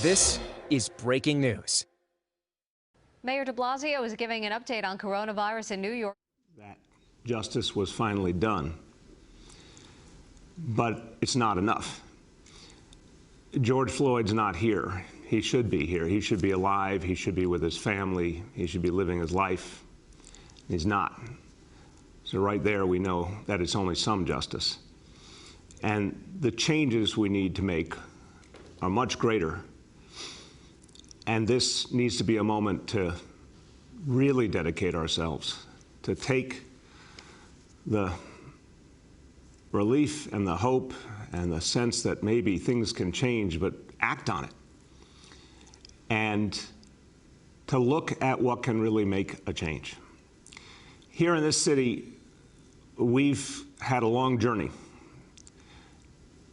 This is breaking news. Mayor de Blasio is giving an update on coronavirus in New York. That justice was finally done, but it's not enough. George Floyd's not here. He should be here. He should be alive. He should be with his family. He should be living his life. He's not. So right there, we know that it's only some justice. And the changes we need to make are much greater. And this needs to be a moment to really dedicate ourselves, to take the relief and the hope and the sense that maybe things can change, but act on it. And to look at what can really make a change. Here in this city, we've had a long journey,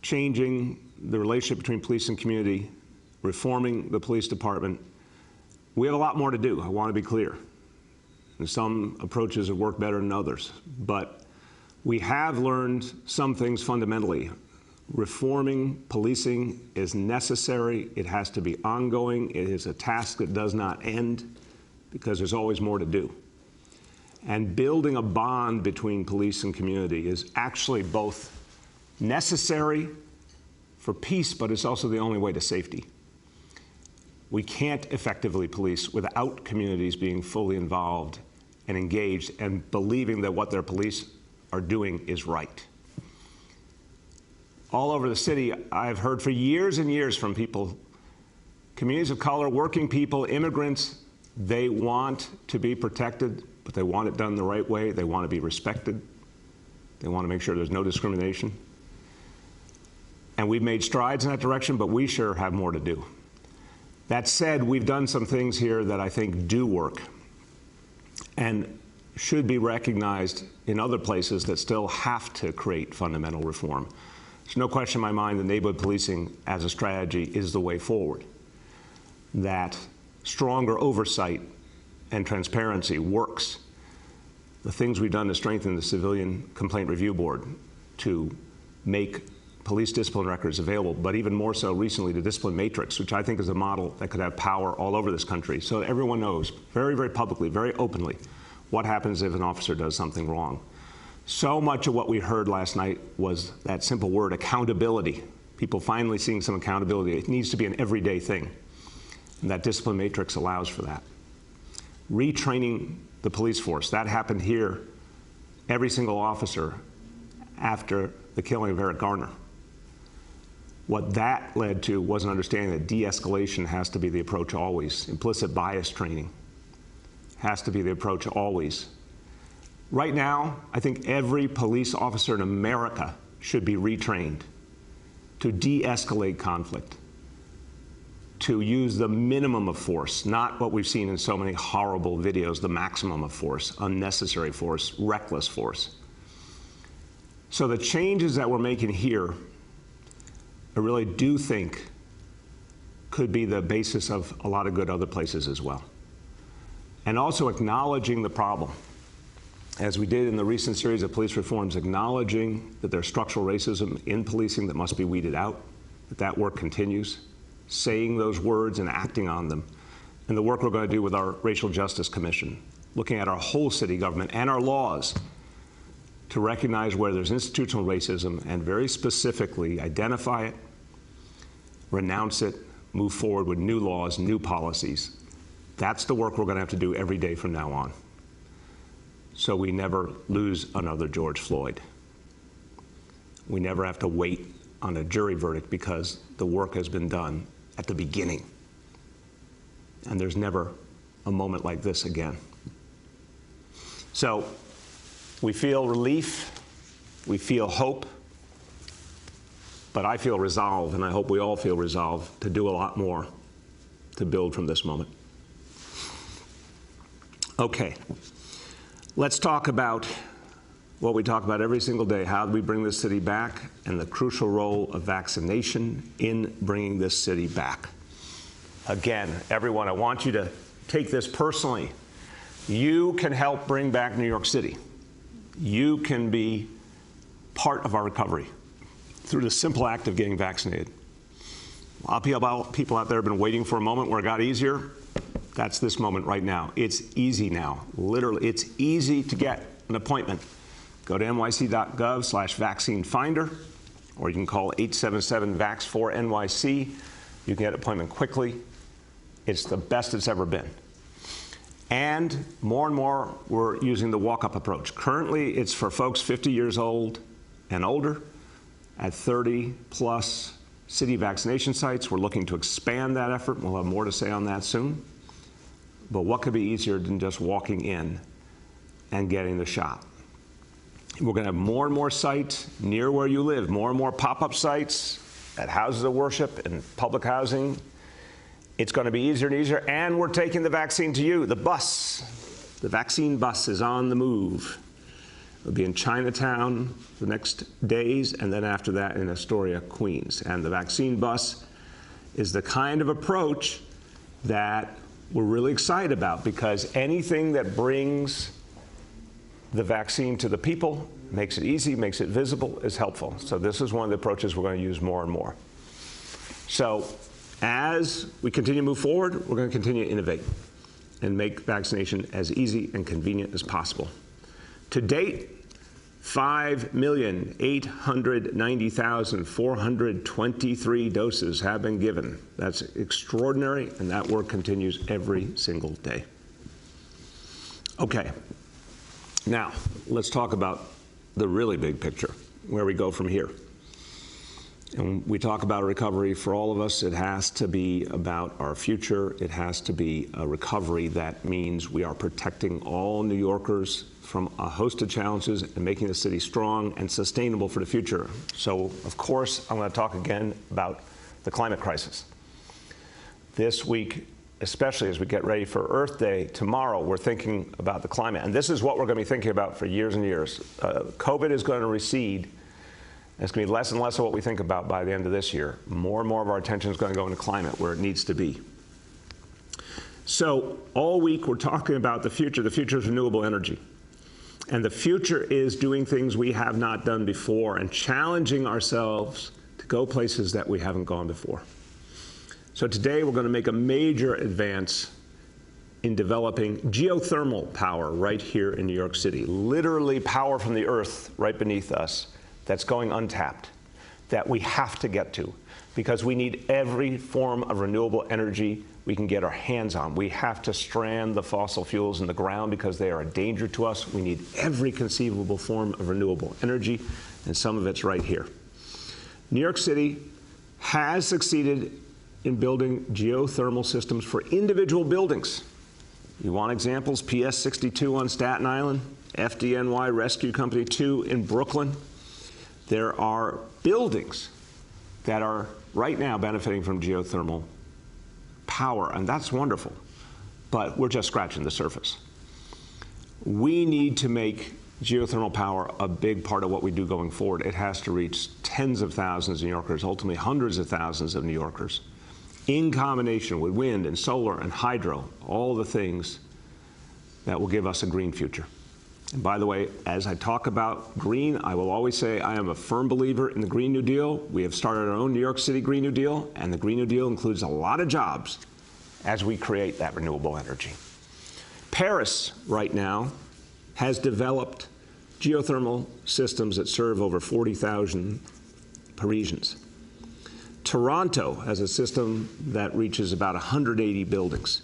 changing the relationship between police and community, reforming the police department. We have a lot more to do, I want to be clear. And some approaches have worked better than others, but we have learned some things fundamentally. Reforming policing is necessary. It has to be ongoing. It is a task that does not end because there's always more to do. And building a bond between police and community is actually both necessary for peace, but it's also the only way to safety. We can't effectively police without communities being fully involved and engaged and believing that what their police are doing is right. All over the city, I've heard for years and years from people, communities of color, working people, immigrants, they want to be protected, but they want it done the right way. They want to be respected. They want to make sure there's no discrimination. And we've made strides in that direction, but we sure have more to do. That said, we've done some things here that I think do work and should be recognized in other places that still have to create fundamental reform. There's no question in my mind that neighborhood policing as a strategy is the way forward. That stronger oversight and transparency works. The things we've done to strengthen the Civilian Complaint Review Board, to make police discipline records available, but even more so recently the discipline matrix, which I think is a model that could have power all over this country, so that everyone knows very, very publicly, very openly, what happens if an officer does something wrong. So much of what we heard last night was that simple word, accountability. People finally seeing some accountability. It needs to be an everyday thing. And that discipline matrix allows for that. Retraining the police force. That happened here, every single officer after the killing of Eric Garner. What that led to was an understanding that de-escalation has to be the approach always. Implicit bias training has to be the approach always. Right now, I think every police officer in America should be retrained to de-escalate conflict, to use the minimum of force, not what we've seen in so many horrible videos, the maximum of force, unnecessary force, reckless force. So the changes that we're making here, I really do think could be the basis of a lot of good other places as well. And also acknowledging the problem, as we did in the recent series of police reforms, acknowledging that there's structural racism in policing that must be weeded out, that work continues, saying those words and acting on them. And the work we're going to do with our Racial Justice Commission, looking at our whole city government and our laws to recognize where there's institutional racism and very specifically identify it, renounce it, move forward with new laws, new policies. That's the work we're going to have to do every day from now on, so we never lose another George Floyd. We never have to wait on a jury verdict because the work has been done at the beginning. And there's never a moment like this again. So we feel relief, we feel hope, but I feel resolve, and I hope we all feel resolve to do a lot more to build from this moment. Okay, let's talk about what we talk about every single day. How do we bring this city back, and the crucial role of vaccination in bringing this city back. Again, everyone, I want you to take this personally. You can help bring back New York City. You can be part of our recovery through the simple act of getting vaccinated. A lot of people out there have been waiting for a moment where it got easier. That's this moment right now. It's easy now. Literally, it's easy to get an appointment. Go to nyc.gov/vaccine finder, or you can call 877-VAX4-NYC. You can get an appointment quickly. It's the best it's ever been. And more, we're using the walk-up approach. Currently, it's for folks 50 years old and older at 30+ city vaccination sites. We're looking to expand that effort. We'll have more to say on that soon. But what could be easier than just walking in and getting the shot? We're going to have more and more sites near where you live, more and more pop-up sites at houses of worship and public housing. It's going to be easier and easier, and we're taking the vaccine to you. The vaccine bus is on the move. It'll be in Chinatown the next days, and then after that in Astoria, Queens. And the vaccine bus is the kind of approach that we're really excited about, because anything that brings the vaccine to the people, makes it easy, makes it visible, is helpful. So this is one of the approaches we're going to use more and more. So as we continue to move forward, we're going to continue to innovate and make vaccination as easy and convenient as possible. To date, 5,890,423 doses have been given. That's extraordinary, and that work continues every single day. Okay, now let's talk about the really big picture, where we go from here. And we talk about a recovery for all of us. It has to be about our future. It has to be a recovery that means we are protecting all New Yorkers from a host of challenges and making the city strong and sustainable for the future. So, of course, I'm going to talk again about the climate crisis. This week, especially as we get ready for Earth Day tomorrow, we're thinking about the climate. And this is what we're going to be thinking about for years and years. COVID is going to recede. It's going to be less and less of what we think about by the end of this year. More and more of our attention is going to go into climate, where it needs to be. So all week we're talking about the future. The future is renewable energy. And the future is doing things we have not done before and challenging ourselves to go places that we haven't gone before. So today we're going to make a major advance in developing geothermal power right here in New York City. Literally power from the earth right beneath us that's going untapped, that we have to get to, because we need every form of renewable energy we can get our hands on. We have to strand the fossil fuels in the ground because they are a danger to us. We need every conceivable form of renewable energy, and some of it's right here. New York City has succeeded in building geothermal systems for individual buildings. You want examples? PS 62 on Staten Island, FDNY Rescue Company 2 in Brooklyn. There are buildings that are right now benefiting from geothermal power, and that's wonderful, but we're just scratching the surface. We need to make geothermal power a big part of what we do going forward. It has to reach tens of thousands of New Yorkers, ultimately hundreds of thousands of New Yorkers, in combination with wind and solar and hydro, all the things that will give us a green future. And by the way, as I talk about green, I will always say I am a firm believer in the Green New Deal. We have started our own New York City Green New Deal, and the Green New Deal includes a lot of jobs as we create that renewable energy. Paris, right now, has developed geothermal systems that serve over 40,000 Parisians. Toronto has a system that reaches about 180 buildings.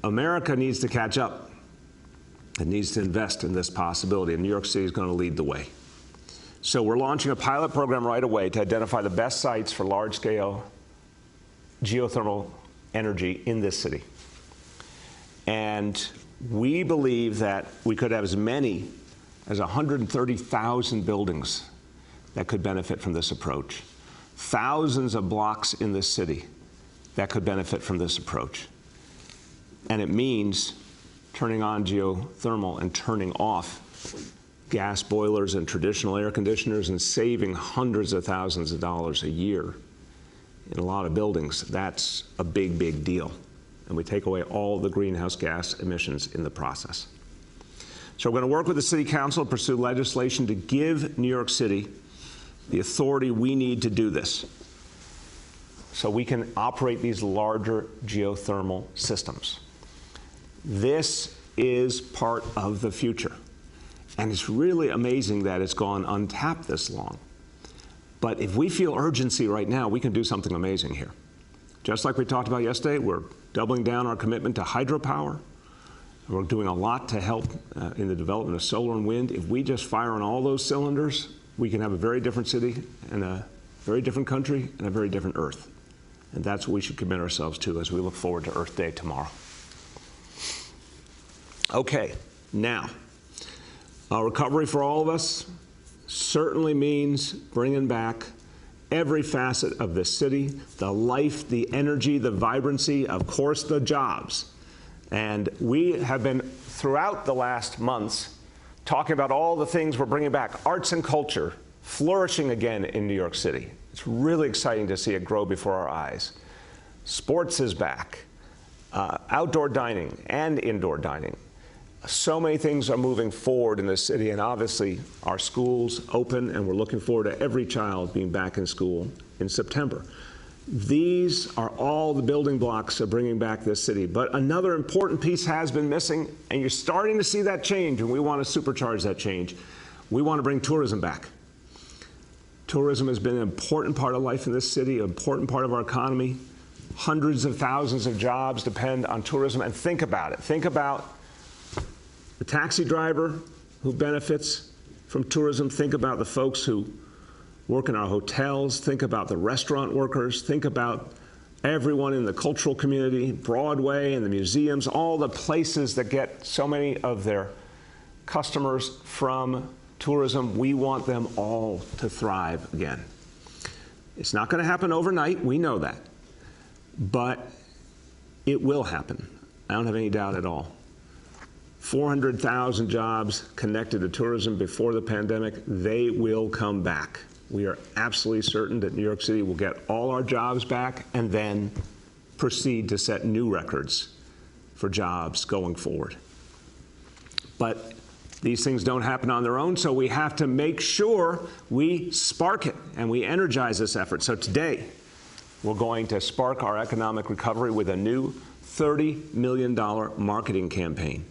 America needs to catch up. It needs to invest in this possibility, and New York City is going to lead the way. So we're launching a pilot program right away to identify the best sites for large-scale geothermal energy in this city. And we believe that we could have as many as 130,000 buildings that could benefit from this approach. Thousands of blocks in this city that could benefit from this approach. And it means turning on geothermal and turning off gas boilers and traditional air conditioners and saving hundreds of thousands of dollars a year in a lot of buildings. That's a big, big deal. And we take away all the greenhouse gas emissions in the process. So we're going to work with the City Council to pursue legislation to give New York City the authority we need to do this. so we can operate these larger geothermal systems. This is part of the future. And it's really amazing that it's gone untapped this long. But if we feel urgency right now, we can do something amazing here. Just like we talked about yesterday, we're doubling down our commitment to hydropower. We're doing a lot to help in the development of solar and wind. If we just fire on all those cylinders, we can have a very different city and a very different country and a very different Earth. And that's what we should commit ourselves to as we look forward to Earth Day tomorrow. Okay, now, recovery for all of us certainly means bringing back every facet of this city, the life, the energy, the vibrancy, of course, the jobs. And we have been, throughout the last months, talking about all the things we're bringing back. Arts and culture flourishing again in New York City. It's really exciting to see it grow before our eyes. Sports is back. Outdoor dining and indoor dining. So many things are moving forward in the city, and obviously our schools open, and we're looking forward to every child being back in school in September. These are all the building blocks of bringing back this city. But another important piece has been missing, and you're starting to see that change, and we want to supercharge that change. We want to bring tourism back. Tourism has been an important part of life in this city, an important part of our economy. Hundreds of thousands of jobs depend on tourism, and think about it. Think about the taxi driver who benefits from tourism. Think about the folks who work in our hotels. Think about the restaurant workers. Think about everyone in the cultural community, Broadway and the museums, all the places that get so many of their customers from tourism. We want them all to thrive again. It's not going to happen overnight. We know that. But it will happen. I don't have any doubt at all. 400,000 jobs connected to tourism before the pandemic. They will come back. We are absolutely certain that New York City will get all our jobs back and then proceed to set new records for jobs going forward. But these things don't happen on their own, so we have to make sure we spark it and we energize this effort. So today, we're going to spark our economic recovery with a new $30 million marketing campaign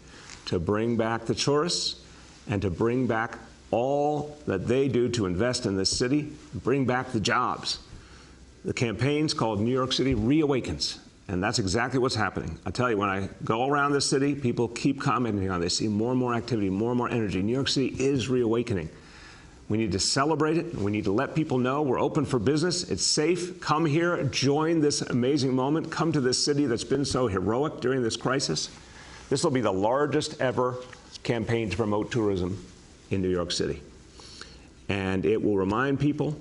to bring back the tourists and to bring back all that they do to invest in this city, bring back the jobs. The campaign's called New York City Reawakens, and that's exactly what's happening. I tell you, when I go around this city, people keep commenting on this, see more and more activity, more and more energy. New York City is reawakening. We need to celebrate it. We need to let people know we're open for business. It's safe. Come here, join this amazing moment. Come to this city that's been so heroic during this crisis. This will be the largest ever campaign to promote tourism in New York City. And it will remind people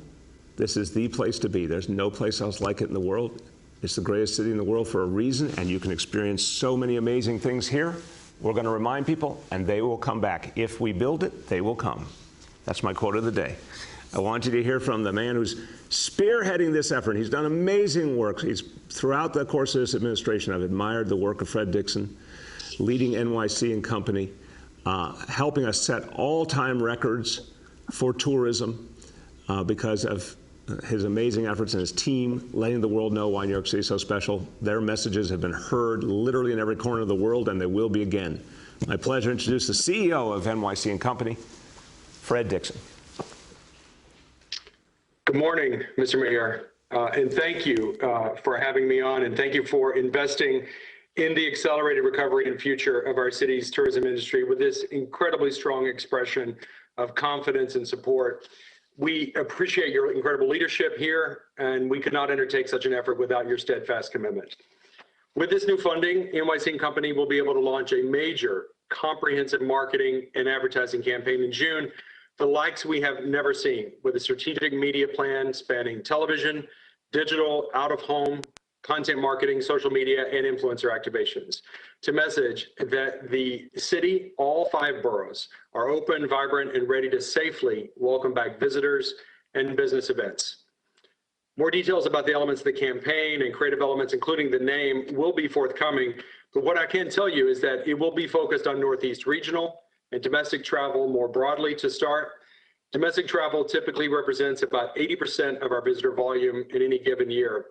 this is the place to be. There's no place else like it in the world. It's the greatest city in the world for a reason, and you can experience so many amazing things here. We're going to remind people, and they will come back. If we build it, they will come. That's my quote of the day. I want you to hear from the man who's spearheading this effort. He's done amazing work. Throughout the course of this administration, I've admired the work of Fred Dixon, leading NYC and Company, helping us set all-time records for tourism because of his amazing efforts and his team letting the world know why New York City is so special. Their messages have been heard literally in every corner of the world, and they will be again. My pleasure to introduce the CEO of NYC and Company, Fred Dixon. Good morning, Mr. Mayor, and thank you for having me on, and thank you for investing in the accelerated recovery and future of our city's tourism industry with this incredibly strong expression of confidence and support. We appreciate your incredible leadership here, and we could not undertake such an effort without your steadfast commitment. With this new funding, NYC and Company will be able to launch a major comprehensive marketing and advertising campaign in June, the likes we have never seen, with a strategic media plan spanning television, digital, out-of-home, content marketing, social media, and influencer activations to message that the city, all 5 boroughs, are open, vibrant, and ready to safely welcome back visitors and business events. More details about the elements of the campaign and creative elements, including the name, will be forthcoming. But what I can tell you is that it will be focused on Northeast regional and domestic travel more broadly to start. Domestic travel typically represents about 80% of our visitor volume in any given year.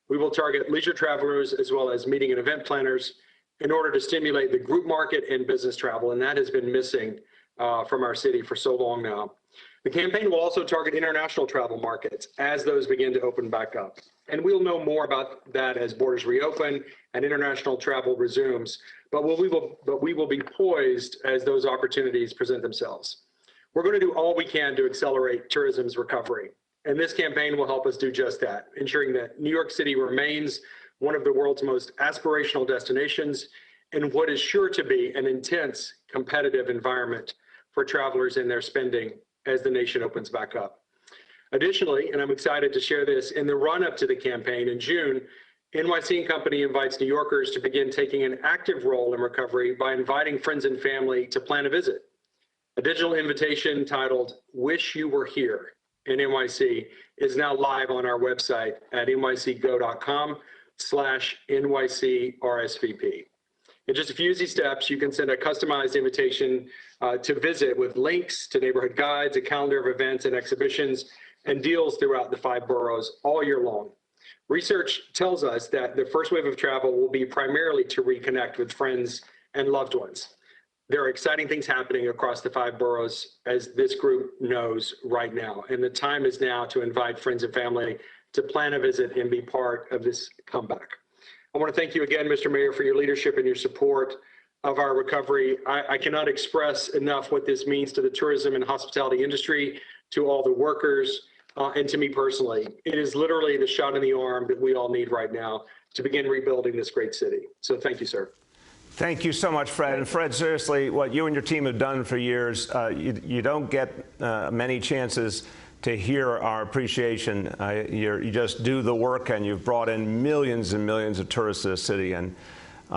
We will target leisure travelers as well as meeting and event planners in order to stimulate the group market and business travel, and that has been missing from our city for so long now. The campaign will also target international travel markets as those begin to open back up. And we'll know more about that as borders reopen and international travel resumes, but we will be poised as those opportunities present themselves. We're going to do all we can to accelerate tourism's recovery. And this campaign will help us do just that, ensuring that New York City remains one of the world's most aspirational destinations in what is sure to be an intense competitive environment for travelers and their spending as the nation opens back up. Additionally, and I'm excited to share this, in the run-up to the campaign in June, NYC & Company invites New Yorkers to begin taking an active role in recovery by inviting friends and family to plan a visit. A digital invitation titled "Wish You Were Here" in NYC is now live on our website at nycgo.com/NYCRSVP. In just a few easy steps, you can send a customized invitation to visit with links to neighborhood guides, a calendar of events and exhibitions, and deals throughout the 5 boroughs all year long. Research tells us that the first wave of travel will be primarily to reconnect with friends and loved ones. There are exciting things happening across the 5 boroughs, as this group knows right now, and the time is now to invite friends and family to plan a visit and be part of this comeback. I want to thank you again, Mr. Mayor, for your leadership and your support of our recovery. I cannot express enough what this means to the tourism and hospitality industry, to all the workers, and to me personally. It is literally the shot in the arm that we all need right now to begin rebuilding this great city. So thank you, sir. Thank you so much, Fred. And Fred, seriously, what you and your team have done for years, you don't get many chances to hear our appreciation. You just do the work, and you've brought in millions and millions of tourists to the city. And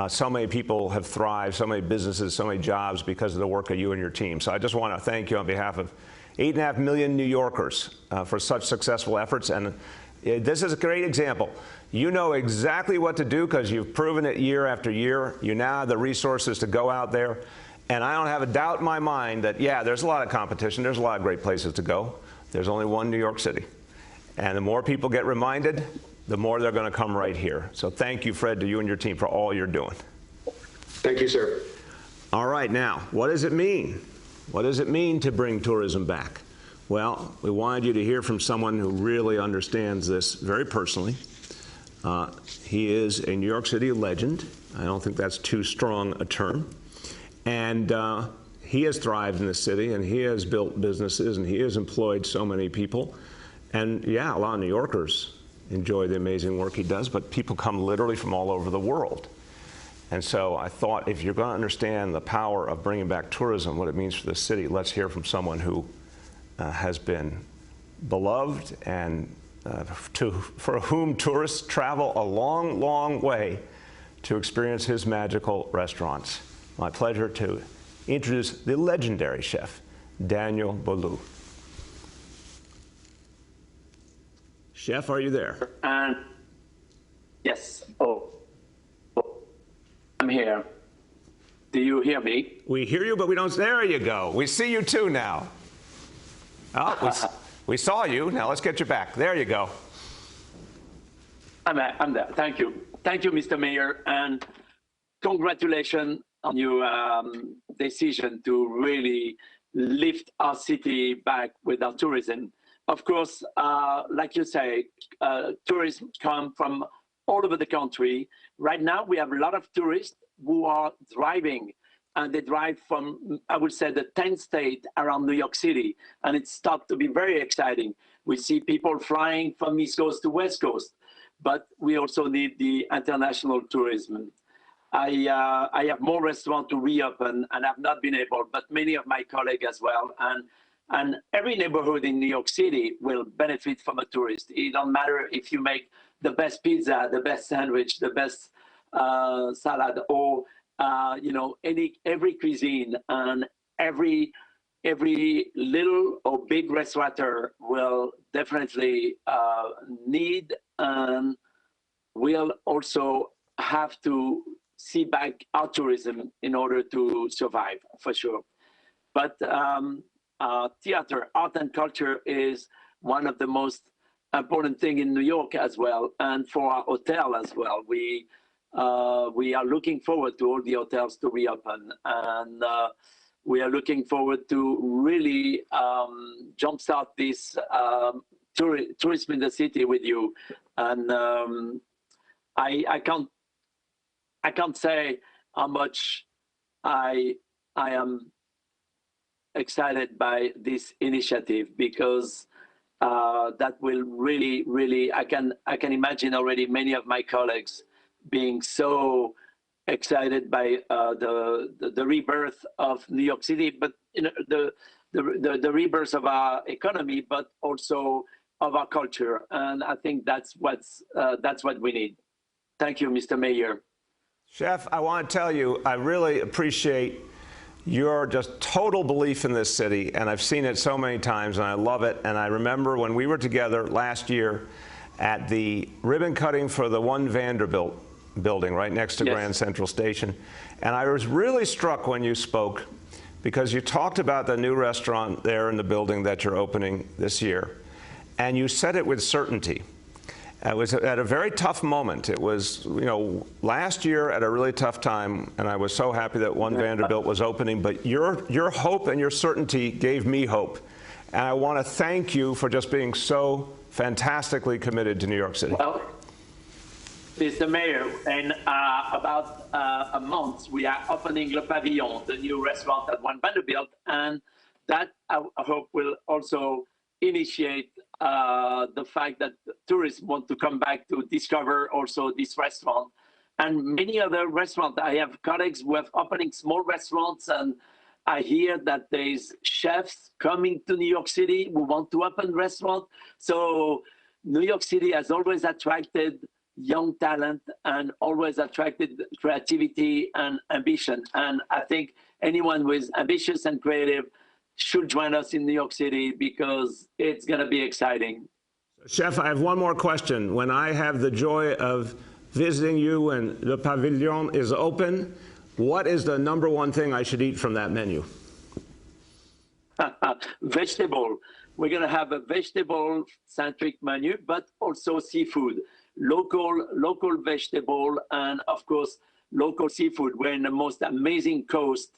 so many people have thrived, so many businesses, so many jobs because of the work of you and your team. So I just want to thank you on behalf of 8.5 million New Yorkers for such successful efforts. And this is a great example. You know exactly what to do because you've proven it year after year. You now have the resources to go out there. And I don't have a doubt in my mind that, yeah, there's a lot of competition. There's a lot of great places to go. There's only one New York City. And the more people get reminded, the more they're going to come right here. So thank you, Fred, to you and your team for all you're doing. Thank you, sir. All right, now, what does it mean? What does it mean to bring tourism back? Well, we wanted you to hear from someone who really understands this very personally. He is a New York City legend. I don't think that's too strong a term. And he has thrived in the city, and he has built businesses, and he has employed so many people. And yeah, a lot of New Yorkers enjoy the amazing work he does, but people come literally from all over the world. And so I thought, if you're going to understand the power of bringing back tourism, what it means for the city, let's hear from someone who has been beloved and for whom tourists travel a long, long way to experience his magical restaurants. My pleasure to introduce the legendary chef, Daniel Boulud. Chef, are you there? Yes. Oh, I'm here. Do you hear me? We hear you, but we don't. There you go. We see you too now. Oh, we saw you. Now let's get you back. There you go. I'm there. Thank you. Thank you, Mr. Mayor, and congratulations on your decision to really lift our city back with our tourism. Of course, like you say, tourists come from all over the country. Right now, we have a lot of tourists who are driving, and they drive from, I would say, the 10 states around New York City, and it starts to be very exciting. We see people flying from East Coast to West Coast, but we also need the international tourism. I have more restaurants to reopen, and I've not been able, but many of my colleagues as well. And every neighborhood in New York City will benefit from a tourist. It don't matter if you make the best pizza, the best sandwich, the best salad, or every cuisine, and every little or big restaurateur will definitely need and will also have to see back our tourism in order to survive, for sure. But theater, art and culture is one of the most important thing in New York as well, and for our hotel as well. We are looking forward to all the hotels to reopen, and we are looking forward to really jumpstart this tourism in the city with you. And I can't say how much I am excited by this initiative, because that will really I can imagine already many of my colleagues being so excited by the rebirth of New York City, but the rebirth of our economy, but also of our culture. And I think that's what we need. Thank you, Mr. Mayor. Chef, I want to tell you, I really appreciate your just total belief in this city, and I've seen it so many times, and I love it. And I remember when we were together last year at the ribbon cutting for the One Vanderbilt building right next to Grand Central Station, and I was really struck when you spoke, because you talked about the new restaurant there in the building that you're opening this year, and you said it with certainty. It was at a very tough moment. It was, you know, last year at a really tough time, and I was so happy that One Vanderbilt was opening, but your hope and your certainty gave me hope. And I want to thank you for just being so fantastically committed to New York City. Well, Mr. Mayor, in about a month, we are opening Le Pavilion, the new restaurant at One Vanderbilt, and that I hope will also initiate the fact that tourists want to come back to discover also this restaurant and many other restaurants. I have colleagues who have opening small restaurants, and I hear that there's chefs coming to New York City who want to open restaurants. So New York City has always attracted young talent and always attracted creativity and ambition. And I think anyone who is ambitious and creative should join us in New York City, because it's going to be exciting. Chef, I have one more question. When I have the joy of visiting you and the Pavilion is open, what is the #1 thing I should eat from that menu? Vegetable. We're going to have a vegetable-centric menu, but also seafood. Local vegetable, and of course, local seafood. We're in the most amazing coast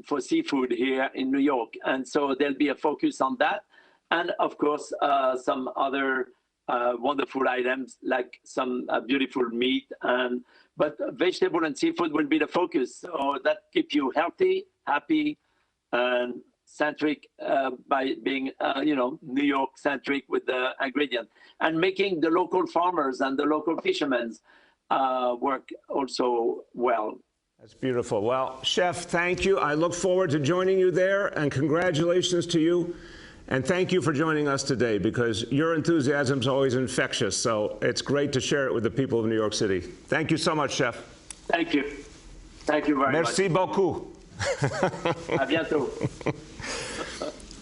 for seafood here in New York. And so there'll be a focus on that. And of course, some other wonderful items like some beautiful meat. But vegetable and seafood will be the focus. So that keeps you healthy, happy, and centric by being, New York centric with the ingredient, and making the local farmers and the local fishermen work also well. That's beautiful. Well, Chef, thank you. I look forward to joining you there, and congratulations to you. And thank you for joining us today, because your enthusiasm is always infectious. So it's great to share it with the people of New York City. Thank you so much, Chef. Thank you. Thank you very much. Merci beaucoup. À bientôt.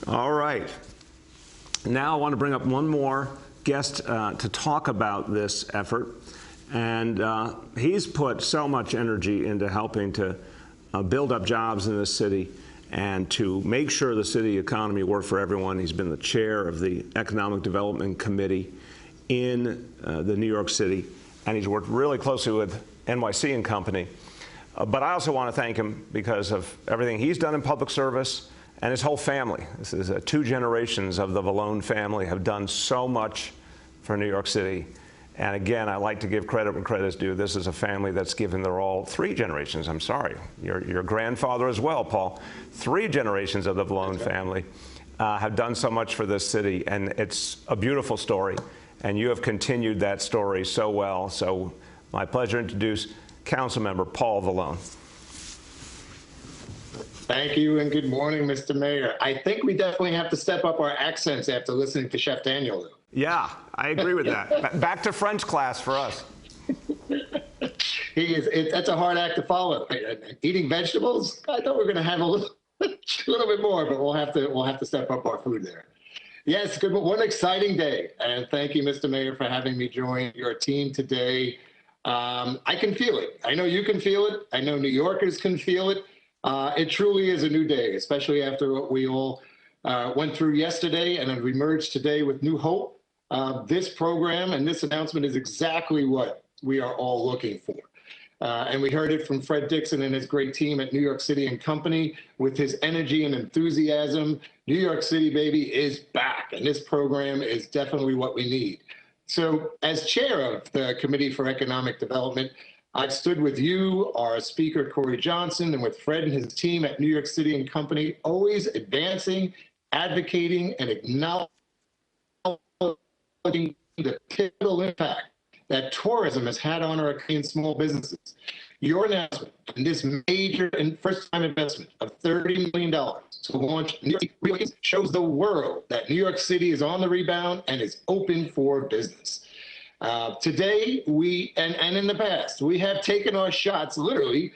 All right. Now I want to bring up one more guest to talk about this effort. And he's put so much energy into helping to build up jobs in this city and to make sure the city economy works for everyone. He's been the chair of the Economic Development Committee in the New York City, and he's worked really closely with NYC and Company. But I also want to thank him because of everything he's done in public service, and his whole family. This is 2 generations of the Vallone family have done so much for New York City. And again, I like to give credit when credit is due. This is a family that's given their all. 3 generations, I'm sorry. Your grandfather as well, Paul. 3 generations of the Vallone family have done so much for this city, and it's a beautiful story. And you have continued that story so well. So my pleasure to introduce Councilmember Paul Vallone. Thank you, and good morning, Mr. Mayor. I think we definitely have to step up our accents after listening to Chef Daniel. Yeah, I agree with that. Back to French class for us. That's a hard act to follow. Eating vegetables? I thought we were going to have a little bit more, but we'll have to step up our food there. Yes, good. What an exciting day, and thank you, Mr. Mayor, for having me join your team today. I can feel it. I know you can feel it. I know New Yorkers can feel it. It truly is a new day, especially after what we all went through yesterday and have emerged today with new hope. This program and this announcement is exactly what we are all looking for. And we heard it from Fred Dixon and his great team at New York City and Company with his energy and enthusiasm. New York City, baby, is back, and this program is definitely what we need. So as chair of the Committee for Economic Development, I've stood with you, our speaker, Corey Johnson, and with Fred and his team at New York City and Company, always advancing, advocating, and acknowledging the pivotal impact that tourism has had on our Canadian small businesses. Your announcement and this major and first-time investment of $30 million to launch New York City shows the world that New York City is on the rebound and is open for business. Today, and in the past, we have taken our shots literally,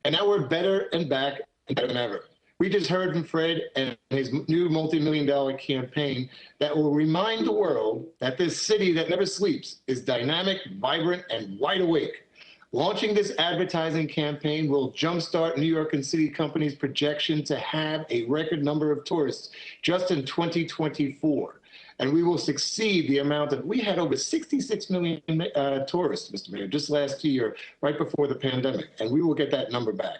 and now we're better and back and better than ever. We just heard from Fred and his new multi-million-dollar campaign that will remind the world that this city that never sleeps is dynamic, vibrant, and wide awake. Launching this advertising campaign will jumpstart New York and City Company's projection to have a record number of tourists just in 2024. And we will succeed the amount of, we had over 66 million tourists, Mr. Mayor, just last year, right before the pandemic, and we will get that number back.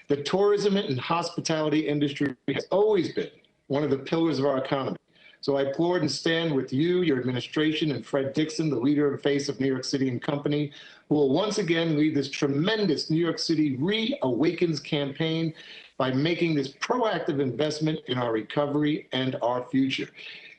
The tourism and hospitality industry has always been one of the pillars of our economy. So I applaud and stand with you, your administration, and Fred Dixon, the leader and face of New York City and Company, who will once again lead this tremendous New York City Reawakens campaign by making this proactive investment in our recovery and our future.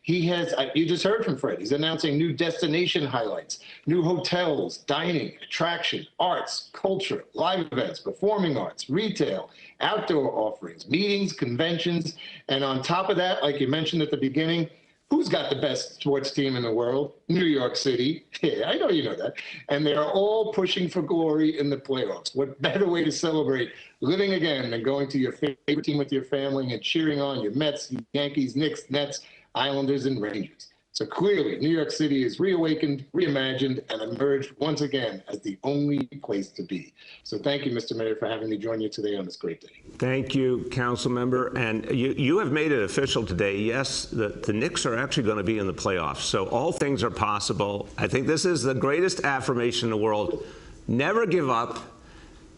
He has, you just heard from Fred, he's announcing new destination highlights, new hotels, dining, attraction, arts, culture, live events, performing arts, retail, outdoor offerings, meetings, conventions, and on top of that, like you mentioned at the beginning, who's got the best sports team in the world? New York City. Yeah, I know you know that. And they are all pushing for glory in the playoffs. What better way to celebrate living again than going to your favorite team with your family and cheering on your Mets, Yankees, Knicks, Nets, Islanders, and Rangers. So clearly, New York City is reawakened, reimagined, and emerged once again as the only place to be. So thank you, Mr. Mayor, for having me join you today on this great day. Thank you, Council Member. And you have made it official today. Yes, the Knicks are actually going to be in the playoffs. So all things are possible. I think this is the greatest affirmation in the world. Never give up.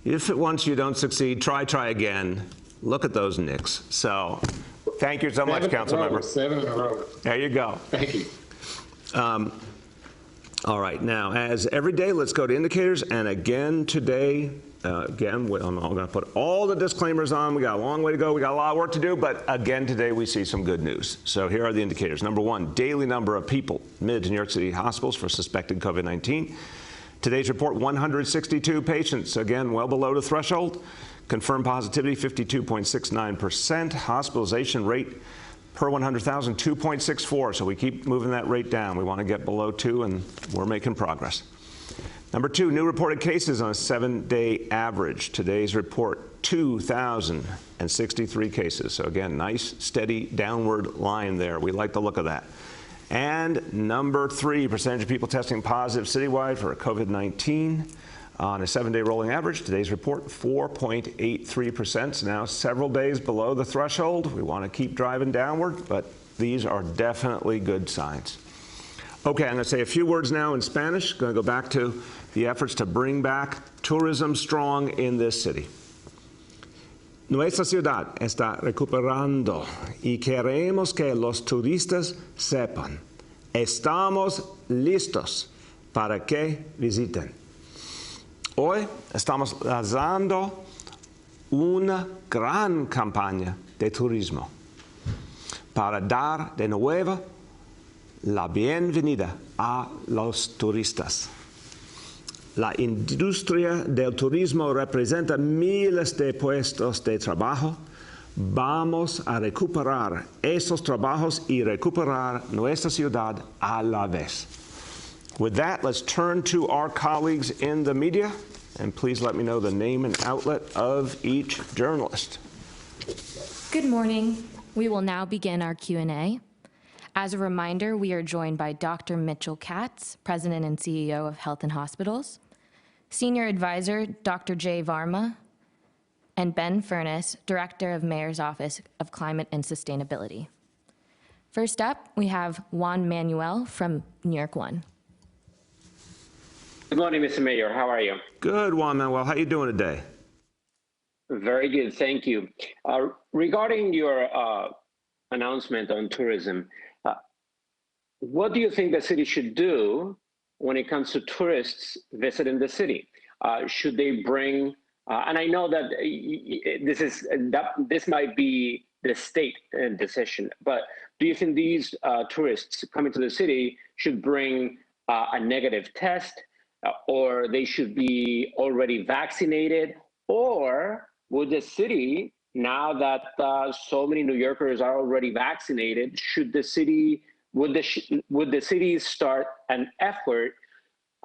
If once you don't succeed, try again. Look at those Knicks. So thank you so much, Council Member. 7 in a row. There you go. Thank you. All right, now, as every day, let's go to indicators. And again, today, I'm going to put all the disclaimers on. We got a long way to go. We got a lot of work to do. But again, today, we see some good news. So here are the indicators. Number one, daily number of people admitted to New York City hospitals for suspected COVID-19. Today's report, 162 patients. Again, well below the threshold. Confirmed positivity, 52.69%. Hospitalization rate per 100,000, 2.64. So we keep moving that rate down. We want to get below 2, and we're making progress. Number two, new reported cases on a 7-day average. Today's report, 2,063 cases. So again, nice, steady downward line there. We like the look of that. And number three, percentage of people testing positive citywide for COVID-19. On a 7-day rolling average, today's report, 4.83%. So now several days below the threshold. We want to keep driving downward, but these are definitely good signs. Okay, I'm going to say a few words now in Spanish. Going to go back to the efforts to bring back tourism strong in this city. Nuestra ciudad está recuperando y queremos que los turistas sepan. Estamos listos para que visiten. Hoy estamos lanzando una gran campaña de turismo para dar de nuevo la bienvenida a los turistas. La industria del turismo representa miles de puestos de trabajo. Vamos a recuperar esos trabajos y recuperar nuestra ciudad a la vez. With that, let's turn to our colleagues in the media, and please let me know the name and outlet of each journalist. Good morning. We will now begin our Q&A. As a reminder, we are joined by Dr. Mitchell Katz, President and CEO of Health and Hospitals, Senior Advisor Dr. Jay Varma, and Ben Furness, Director of Mayor's Office of Climate and Sustainability. First up, we have Juan Manuel from New York One. Good morning, Mr. Mayor. How are you? Good, Juan Manuel. How you doing today? Very good, thank you. Regarding your announcement on tourism, what do you think the city should do when it comes to tourists visiting the city? Should they bring, and I know that this might be the state decision, but do you think these tourists coming to the city should bring a negative test, or they should be already vaccinated, or would the city, now that so many New Yorkers are already vaccinated, would the city start an effort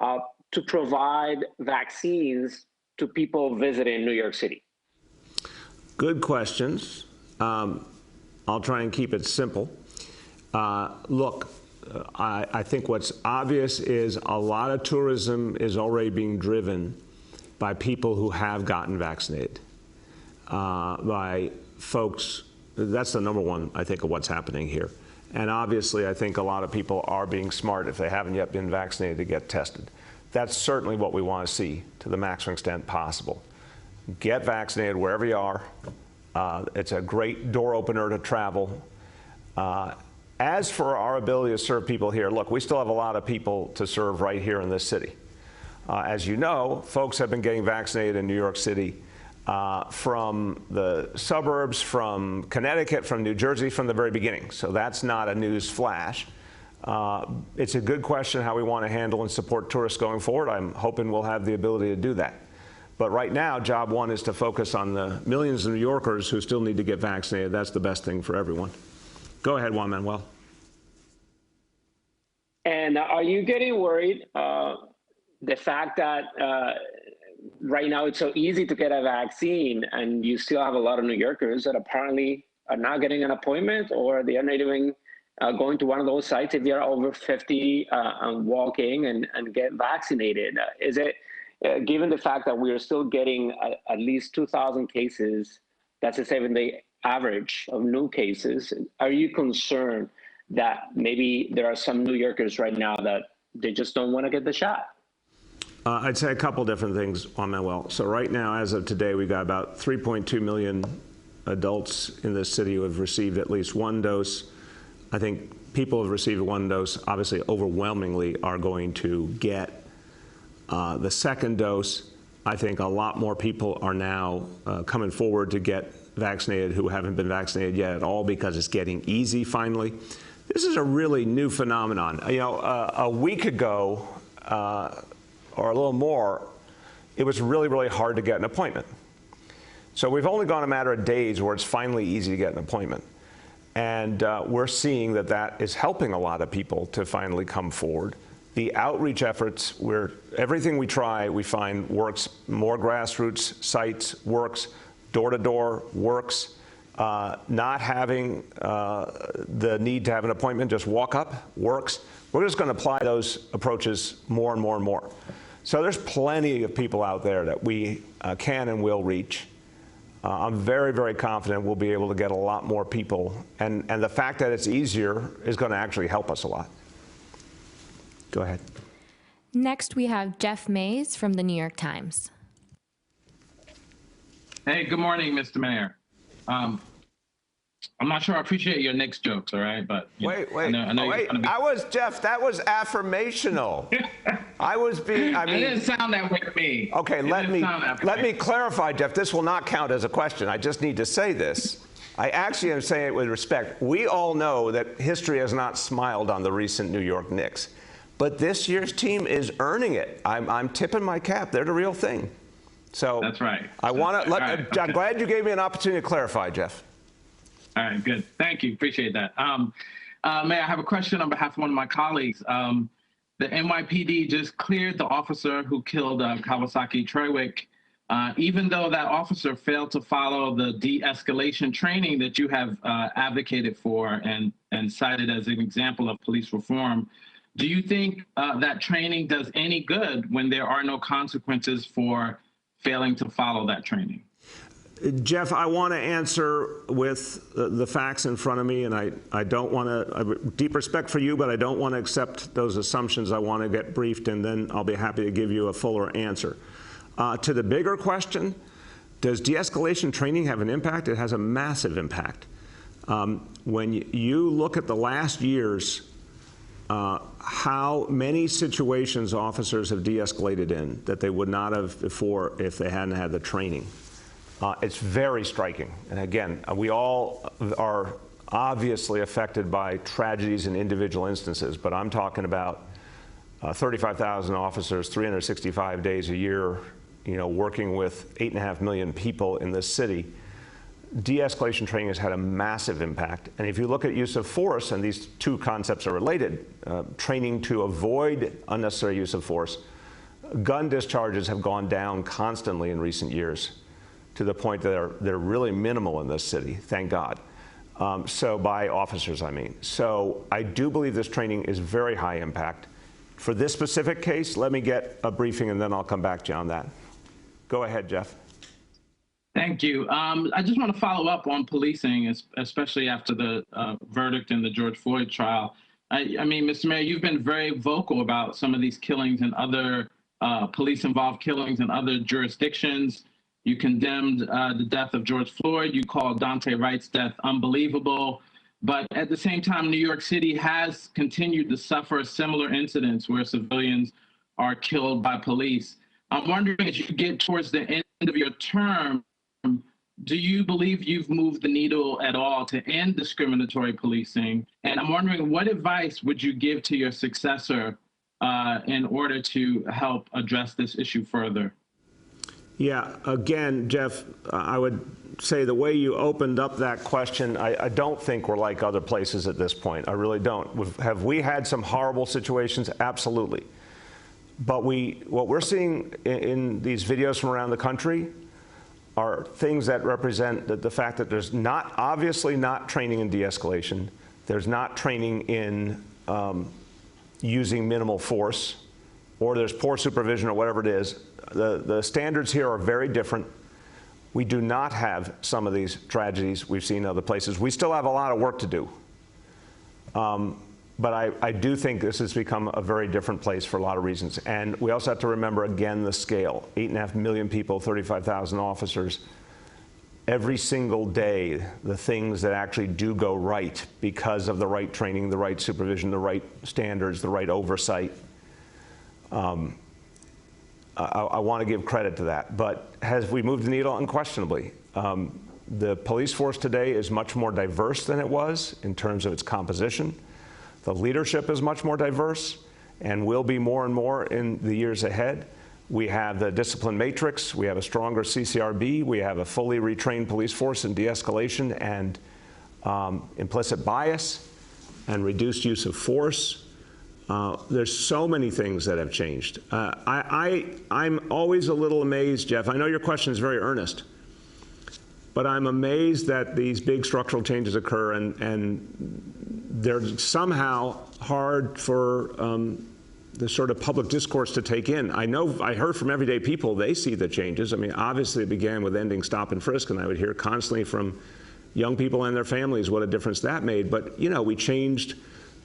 to provide vaccines to people visiting New York City? Good questions. I'll try and keep it simple. Look, I think what's obvious is a lot of tourism is already being driven by people who have gotten vaccinated, by folks. That's the number one, I think, of what's happening here. And obviously, I think a lot of people are being smart if they haven't yet been vaccinated to get tested. That's certainly what we want to see to the maximum extent possible. Get vaccinated wherever you are. It's a great door opener to travel. As for our ability to serve people here, look, we still have a lot of people to serve right here in this city. As you know, folks have been getting vaccinated in New York City from the suburbs, from Connecticut, from New Jersey, from the very beginning. So that's not a news flash. It's a good question how we want to handle and support tourists going forward. I'm hoping we'll have the ability to do that. But right now, job one is to focus on the millions of New Yorkers who still need to get vaccinated. That's the best thing for everyone. Go ahead, Juan Manuel. And are you getting worried the fact that right now it's so easy to get a vaccine and you still have a lot of New Yorkers that apparently are not getting an appointment, or they are not even going to one of those sites if they are over 50 and walking and get vaccinated? Is it, given the fact that we are still getting at least 2,000 cases, that's a 7-day average of new cases, are you concerned that maybe there are some New Yorkers right now that they just don't want to get the shot? I'd say a couple different things, Juan Manuel. So right now, as of today, we've got about 3.2 million adults in this city who have received at least one dose. I think people who have received one dose, obviously overwhelmingly, are going to get the second dose. I think a lot more people are now coming forward to get vaccinated who haven't been vaccinated yet at all, because it's getting easy finally. This is a really new phenomenon. You know, a week ago, or a little more, it was really, really hard to get an appointment. So we've only gone a matter of days where it's finally easy to get an appointment. And we're seeing that that is helping a lot of people to finally come forward. The outreach efforts, everything we try, we find works. More grassroots sites works, door-to-door works. Not having the need to have an appointment, just walk up, works. We're just going to apply those approaches more and more and more. So there's plenty of people out there that we can and will reach. I'm very, very confident we'll be able to get a lot more people. And the fact that it's easier is going to actually help us a lot. Go ahead. Next, we have Jeff Mays from the New York Times. Hey, good morning, Mr. Mayor. I'm not sure I appreciate your Knicks jokes, all right? But wait. Jeff, that was affirmational. I mean, it didn't sound that way to me. Okay, let me clarify, Jeff. This will not count as a question. I just need to say this. I actually am saying it with respect. We all know that history has not smiled on the recent New York Knicks, but this year's team is earning it. I'm tipping my cap. They're the real thing. So that's right. I'm glad you gave me an opportunity to clarify, Jeff. All right, good. Thank you. Appreciate that. Mayor, I have a question on behalf of one of my colleagues. The NYPD just cleared the officer who killed Kawasaki Trewick, even though that officer failed to follow the de-escalation training that you have advocated for and cited as an example of police reform. Do you think that training does any good when there are no consequences for failing to follow that training? Jeff, I want to answer with the facts in front of me, and I don't want to, I have deep respect for you, but I don't want to accept those assumptions. I want to get briefed, and then I'll be happy to give you a fuller answer. To the bigger question, does de-escalation training have an impact? It has a massive impact. When you look at the last years, how many situations officers have de-escalated in that they would not have before if they hadn't had the training. It's very striking. And again, we all are obviously affected by tragedies in individual instances, but I'm talking about 35,000 officers, 365 days a year, working with 8.5 million people in this city. De-escalation training has had a massive impact. And if you look at use of force, and these two concepts are related, training to avoid unnecessary use of force, gun discharges have gone down constantly in recent years to the point that they're really minimal in this city, thank God. So by officers, I mean. So I do believe this training is very high impact. For this specific case, let me get a briefing and then I'll come back to you on that. Go ahead, Jeff. Thank you. I just want to follow up on policing, especially after the verdict in the George Floyd trial. I mean, Mr. Mayor, you've been very vocal about some of these killings and other police-involved killings in other jurisdictions. You condemned the death of George Floyd. You called Daunte Wright's death unbelievable. But at the same time, New York City has continued to suffer similar incidents where civilians are killed by police. I'm wondering, as you get towards the end of your term, do you believe you've moved the needle at all to end discriminatory policing? And I'm wondering, what advice would you give to your successor in order to help address this issue further? Yeah, again, Jeff, I would say the way you opened up that question, I don't think we're like other places at this point. I really don't. Have we had some horrible situations? Absolutely. But what we're seeing in these videos from around the country are things that represent the fact that there's obviously not training in de-escalation. There's not training in using minimal force, or there's poor supervision or whatever it is. The standards here are very different. We do not have some of these tragedies we've seen in other places. We still have a lot of work to do. But I do think this has become a very different place for a lot of reasons. And we also have to remember, again, the scale. 8.5 million people, 35,000 officers. Every single day, the things that actually do go right because of the right training, the right supervision, the right standards, the right oversight. I want to give credit to that. But has we moved the needle? Unquestionably. The police force today is much more diverse than it was in terms of its composition. The leadership is much more diverse and will be more and more in the years ahead. We have the discipline matrix. We have a stronger CCRB. We have a fully retrained police force in de-escalation and implicit bias and reduced use of force. There's so many things that have changed. I'm always a little amazed, Jeff. I know your question is very earnest, but I'm amazed that these big structural changes occur and they're somehow hard for the sort of public discourse to take in. I heard from everyday people, they see the changes. I mean, obviously it began with ending stop and frisk, and I would hear constantly from young people and their families what a difference that made. But, we changed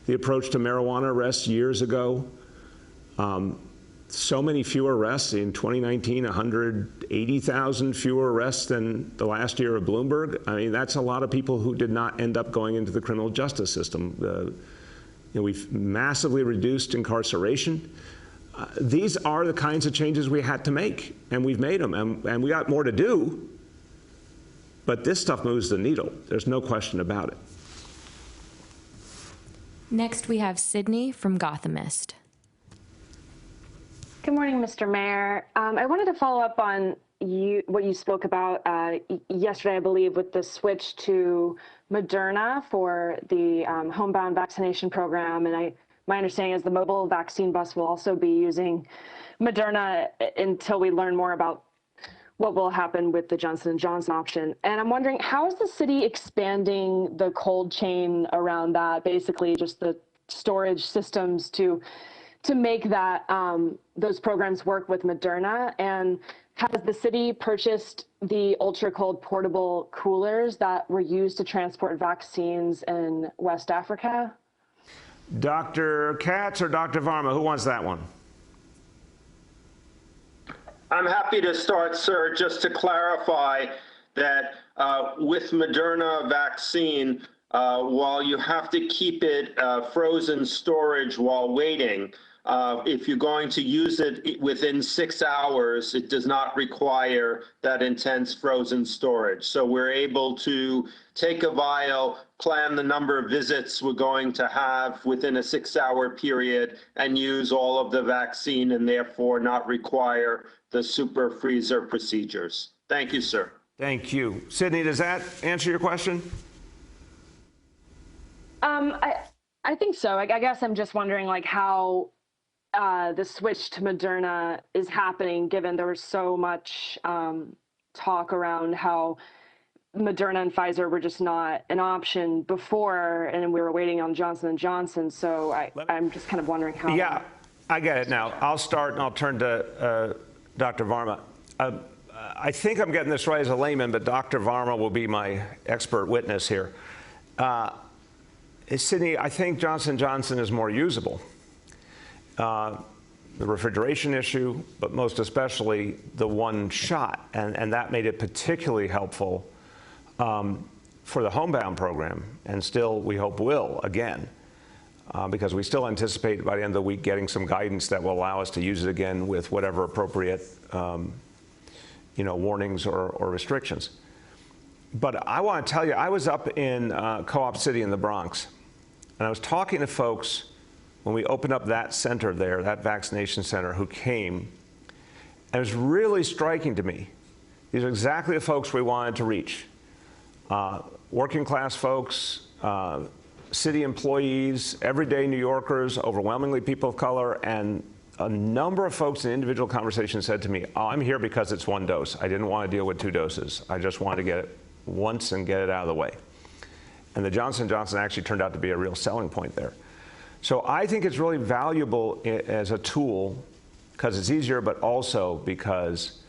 the approach to marijuana arrests years ago. So many fewer arrests in 2019, 180,000 fewer arrests than the last year of Bloomberg. I mean, that's a lot of people who did not end up going into the criminal justice system. We've massively reduced incarceration. These are the kinds of changes we had to make, and we've made them, and we got more to do. But this stuff moves the needle. There's no question about it. Next, we have Sydney from Gothamist. Good morning, Mr. Mayor. I wanted to follow up on what you spoke about yesterday, I believe, with the switch to Moderna for the homebound vaccination program. And my understanding is the mobile vaccine bus will also be using Moderna until we learn more about what will happen with the Johnson & Johnson option. And I'm wondering, how is the city expanding the cold chain around that, basically just the storage systems to to make that those programs work with Moderna? And has the city purchased the ultra cold portable coolers that were used to transport vaccines in West Africa? Dr. Katz or Dr. Varma, who wants that one? I'm happy to start, sir, just to clarify that with Moderna vaccine, while you have to keep it frozen storage while waiting, if you're going to use it within 6 hours, it does not require that intense frozen storage. So we're able to take a vial, plan the number of visits we're going to have within a 6-hour period, and use all of the vaccine and therefore not require the super freezer procedures. Thank you, sir. Thank you. Sydney, does that answer your question? I think so. I guess I'm just wondering like how the switch to Moderna is happening, given there was so much talk around how Moderna and Pfizer were just not an option before, and we were waiting on Johnson & Johnson. So I'm just kind of wondering how. Yeah, I get it now. I'll start and I'll turn to Dr. Varma. I think I'm getting this right as a layman, but Dr. Varma will be my expert witness here. Sydney, I think Johnson & Johnson is more usable. The refrigeration issue, but most especially the one shot, and that made it particularly helpful for the homebound program, and still we hope will again, because we still anticipate by the end of the week getting some guidance that will allow us to use it again with whatever appropriate warnings or restrictions. But I want to tell you, I was up in Co-op City in the Bronx, and I was talking to folks when we opened up that center there, that vaccination center, who came, and it was really striking to me. These are exactly the folks we wanted to reach. Working class folks, city employees, everyday New Yorkers, overwhelmingly people of color, and a number of folks in individual conversations said to me, oh, I'm here because it's one dose. I didn't want to deal with 2 doses. I just wanted to get it once and get it out of the way. And the Johnson & Johnson actually turned out to be a real selling point there. So I think it's really valuable as a tool because it's easier, but also because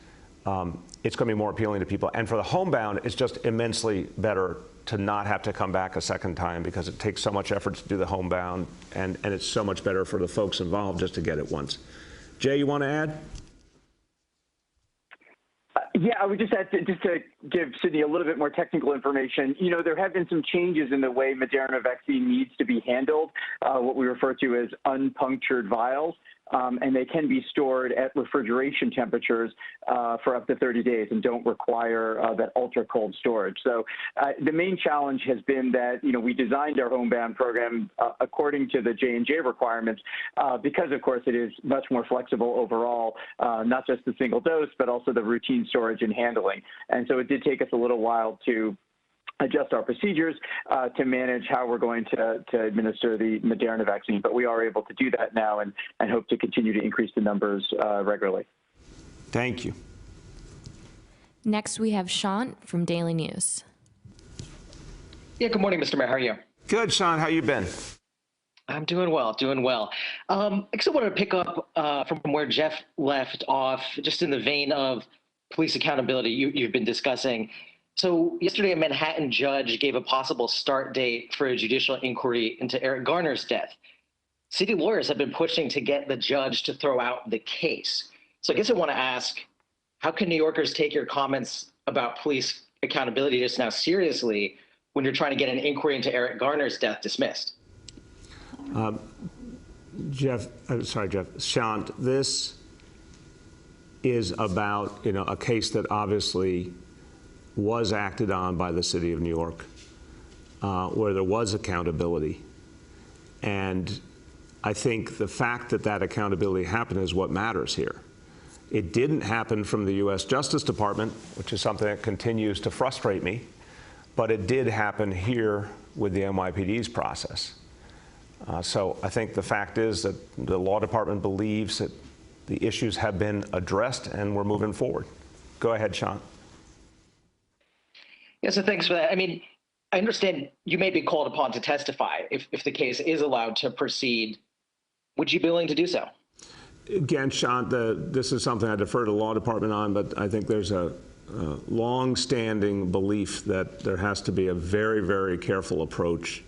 it's going to be more appealing to people. And for the homebound, it's just immensely better to not have to come back a second time because it takes so much effort to do the homebound, and it's so much better for the folks involved just to get it once. Jay, you want to add? Yeah, I would just add to give Sydney a little bit more technical information. There have been some changes in the way Moderna vaccine needs to be handled, what we refer to as unpunctured vials. And they can be stored at refrigeration temperatures for up to 30 days and don't require that ultra cold storage. So the main challenge has been that, we designed our homebound program according to the J&J requirements because, of course, it is much more flexible overall, not just the single dose, but also the routine storage and handling. And so it did take us a little while to adjust our procedures to manage how we're going to administer the Moderna vaccine. But we are able to do that now and hope to continue to increase the numbers regularly. Thank you. Next, we have Sean from Daily News. Yeah, good morning, Mr. Mayor. How are you? Good, Sean. How you been? I'm doing well, doing well. I just wanted to pick up from where Jeff left off, just in the vein of police accountability you've been discussing. So yesterday, a Manhattan judge gave a possible start date for a judicial inquiry into Eric Garner's death. City lawyers have been pushing to get the judge to throw out the case. So I guess I want to ask, how can New Yorkers take your comments about police accountability just now seriously when you're trying to get an inquiry into Eric Garner's death dismissed? Sean, this is about, a case that obviously was acted on by the city of New York, where there was accountability. And I think the fact that that accountability happened is what matters here. It didn't happen from the U.S. Justice Department, which is something that continues to frustrate me, but it did happen here with the NYPD's process. So I think the fact is that the law department believes that the issues have been addressed and we're moving forward. Go ahead, Sean. Yeah, so thanks for that. I mean, I understand you may be called upon to testify if the case is allowed to proceed would you be willing to do so? Again, Sean, this is something I defer to the law department on, but I think there's a long-standing belief that there has to be a very, very careful approach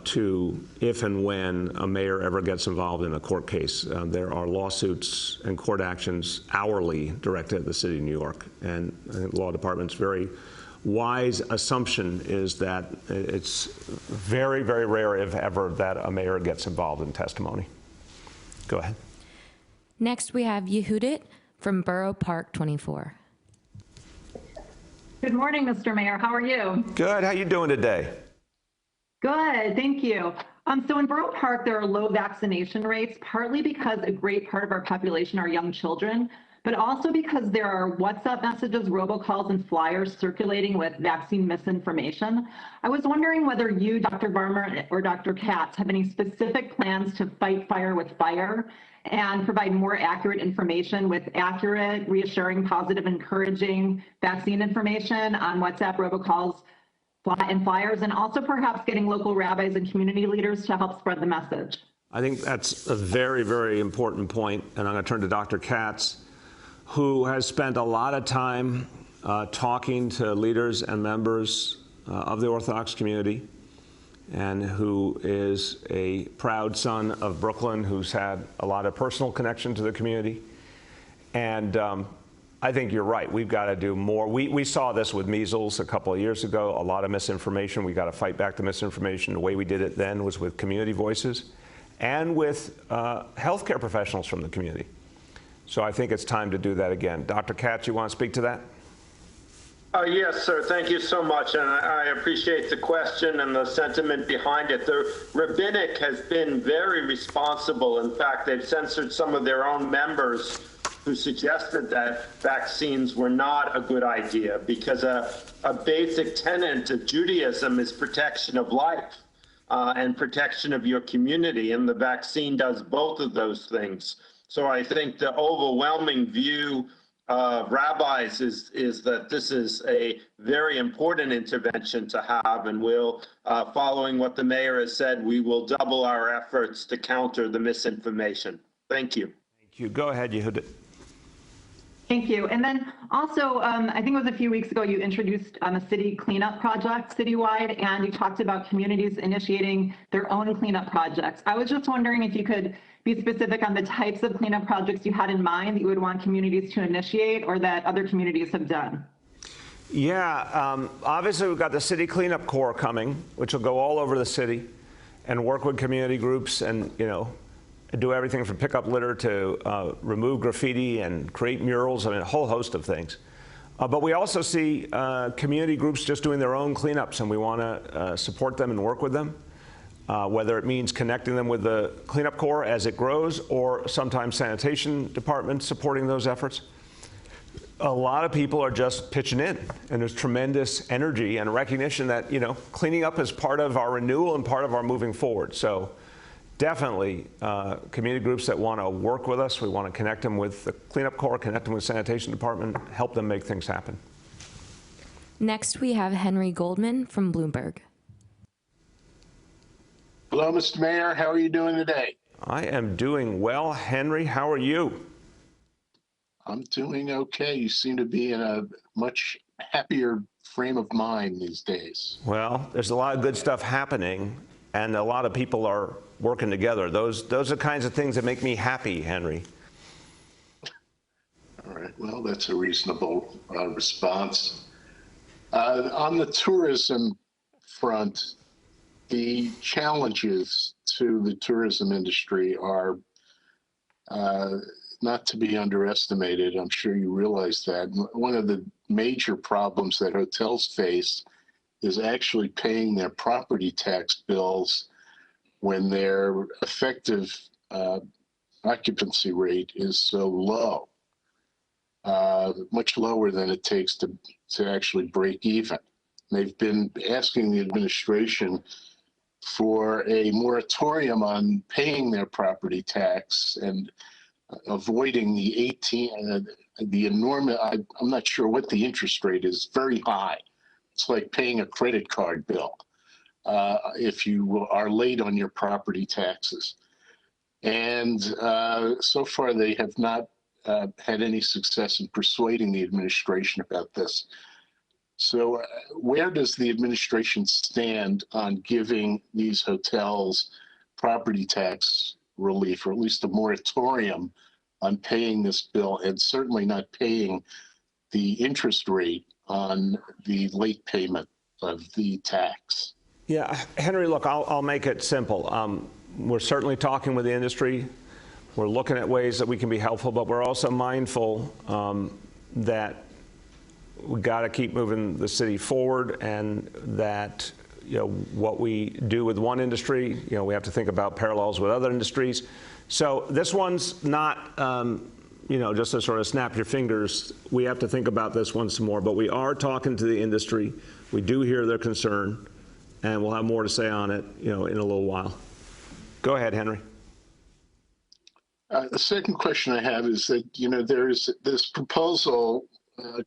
to if and when a mayor ever gets involved in a court case. There are lawsuits and court actions hourly directed at the city of New York, and I think the law department's very wise assumption is that it's very, very rare, if ever, that a mayor gets involved in testimony. Go ahead. Next, we have Yehudit from Borough Park 24. Good morning, Mr. Mayor. How are you? Good. How you doing today? Good. Thank you. So in Borough Park, there are low vaccination rates, partly because a great part of our population are young children, but also because there are WhatsApp messages, robocalls, and flyers circulating with vaccine misinformation. I was wondering whether you, Dr. Varmer, or Dr. Katz have any specific plans to fight fire with fire and provide more accurate information with accurate, reassuring, positive, encouraging vaccine information on WhatsApp, robocalls, and flyers, and also perhaps getting local rabbis and community leaders to help spread the message. I think that's a very, very important point, and I'm going to turn to Dr. Katz, who has spent a lot of time talking to leaders and members of the Orthodox community, and who is a proud son of Brooklyn, who's had a lot of personal connection to the community. And I think you're right. We've got to do more. We saw this with measles a couple of years ago, a lot of misinformation. We got to fight back the misinformation. The way we did it then was with community voices and with healthcare professionals from the community. So I think it's time to do that again. Dr. Katz, you want to speak to that? Yes, sir. Thank you so much. And I appreciate the question and the sentiment behind it. The rabbinic has been very responsible. In fact, they've censored some of their own members who suggested that vaccines were not a good idea because a basic tenet of Judaism is protection of life and protection of your community. And the vaccine does both of those things. So I think the overwhelming view rabbis is that this is a very important intervention to have, and we'll, following what the mayor has said, we will double our efforts to counter the misinformation. Thank you. Thank you. Go ahead, Yehuda. Thank you. And then also, I think it was a few weeks ago, you introduced a city cleanup project citywide, and you talked about communities initiating their own cleanup projects. I was just wondering if you could be specific on the types of cleanup projects you had in mind that you would want communities to initiate or that other communities have done. Yeah, obviously we've got the City Cleanup Corps coming, which will go all over the city and work with community groups and, you know, do everything from pick up litter to remove graffiti and create murals. I mean, a whole host of things. But we also see community groups just doing their own cleanups, and we want to support them and work with them. Whether it means connecting them with the cleanup corps as it grows, or sometimes sanitation departments supporting those efforts. A lot of people are just pitching in, and there's tremendous energy and recognition that, you know, cleaning up is part of our renewal and part of our moving forward. So definitely community groups that want to work with us, we want to connect them with the cleanup corps, connect them with sanitation department, help them make things happen. Next, we have Henry Goldman from Bloomberg. Hello, Mr. Mayor. How are you doing today? I am doing well. Henry, how are you? I'm doing okay. You seem to be in a much happier frame of mind these days. Well, there's a lot of good stuff happening, and a lot of people are working together. Those are kinds of things that make me happy, Henry. All right. Well, that's a reasonable response. On the tourism front, the challenges to the tourism industry are not to be underestimated. I'm sure you realize that. One of the major problems that hotels face is actually paying their property tax bills when their effective occupancy rate is so low, much lower than it takes to actually break even. They've been asking the administration for a moratorium on paying their property tax and avoiding the enormous, I'm not sure what the interest rate is, very high. It's like paying a credit card bill if you are late on your property taxes. And so far, they have not had any success in persuading the administration about this. So where does the administration stand on giving these hotels property tax relief, or at least a moratorium on paying this bill, and certainly not paying the interest rate on the late payment of the tax? Yeah, Henry, look, I'll make it simple. We're certainly talking with the industry. We're looking at ways that we can be helpful, but we're also mindful that we got to keep moving the city forward, and that what we do with one industry, we have to think about parallels with other industries. So this one's not just to sort of snap your fingers. We have to think about this one some more, but we are talking to the industry. We do hear their concern, and we'll have more to say on it in a little while. Go ahead, Henry. The second question I have is that there's this proposal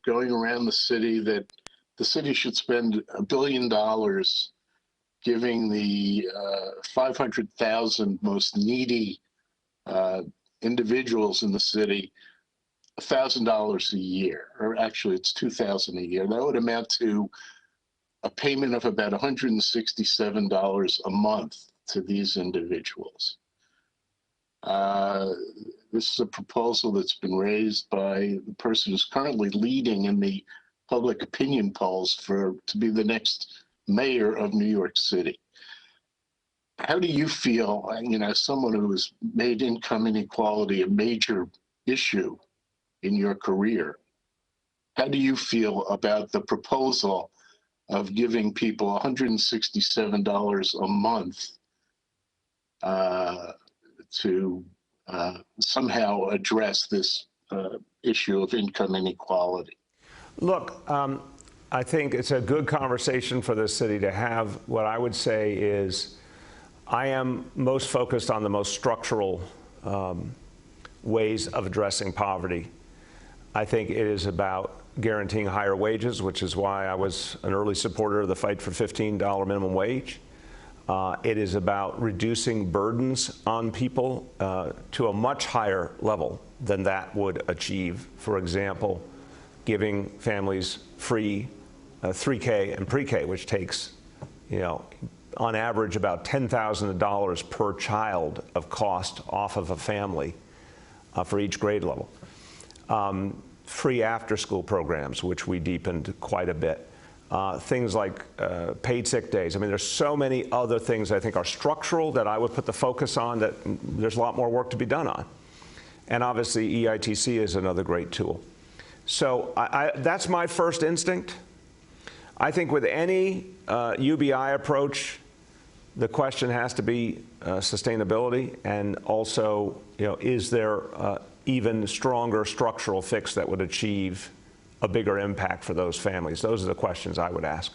going around the city that the city should spend $1 billion giving the 500,000 most needy individuals in the city $1,000 a year, or actually it's $2,000 a year. That would amount to a payment of about $167 a month to these individuals. This is a proposal that's been raised by the person who's currently leading in the public opinion polls to be the next mayor of New York City. How do you feel, someone who has made income inequality a major issue in your career, how do you feel about the proposal of giving people $167 a month to somehow address this issue of income inequality? Look, I think it's a good conversation for the city to have. What I would say is I am most focused on the most structural ways of addressing poverty. I think it is about guaranteeing higher wages, which is why I was an early supporter of the fight for $15 minimum wage. It is about reducing burdens on people to a much higher level than that would achieve. For example, giving families free 3K and pre-K, which takes, on average about $10,000 per child of cost off of a family for each grade level. Free after-school programs, which we deepened quite a bit. Things like paid sick days. I mean, there's so many other things I think are structural that I would put the focus on, that there's a lot more work to be done on. And obviously, EITC is another great tool. So that's my first instinct. I think with any UBI approach, the question has to be sustainability, and also, is there even stronger structural fix that would achieve a bigger impact for those families? Those are the questions I would ask.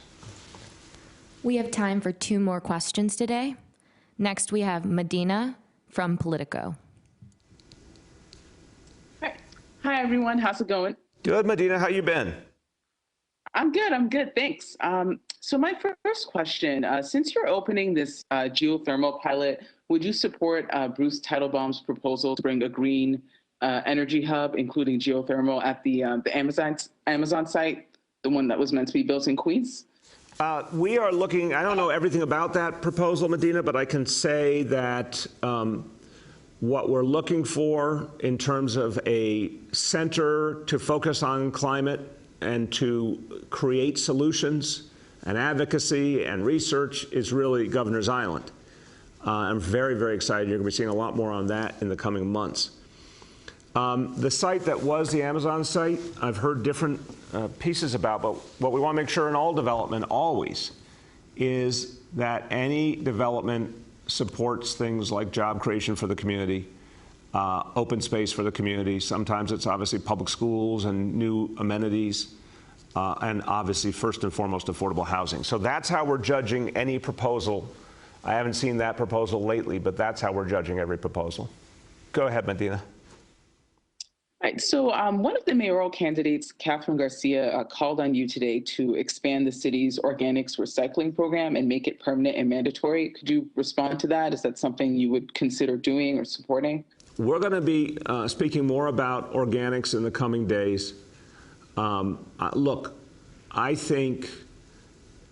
We have time for 2 more questions today. Next, we have Medina from Politico. Hi, everyone. How's it going? Good, Medina. How you been? I'm good. Thanks. So my first question, since you're opening this geothermal pilot, would you support Bruce Teitelbaum's proposal to bring a green energy hub, including geothermal, at the Amazon site, the one that was meant to be built in Queens? We are looking, I don't know everything about that proposal, Medina, but I can say that what we're looking for in terms of a center to focus on climate and to create solutions and advocacy and research is really Governor's Island. I'm very, very excited. You're going to be seeing a lot more on that in the coming months. The site that was the Amazon site, I've heard different pieces about, but what we want to make sure in all development always is that any development supports things like job creation for the community, open space for the community. Sometimes it's obviously public schools and new amenities, and obviously first and foremost affordable housing. So that's how we're judging any proposal. I haven't seen that proposal lately, but that's how we're judging every proposal. Go ahead, Medina. Right. So one of the mayoral candidates, Catherine Garcia, called on you today to expand the city's organics recycling program and make it permanent and mandatory. Could you respond to that? Is that something you would consider doing or supporting? We're going to be speaking more about organics in the coming days. Look, I think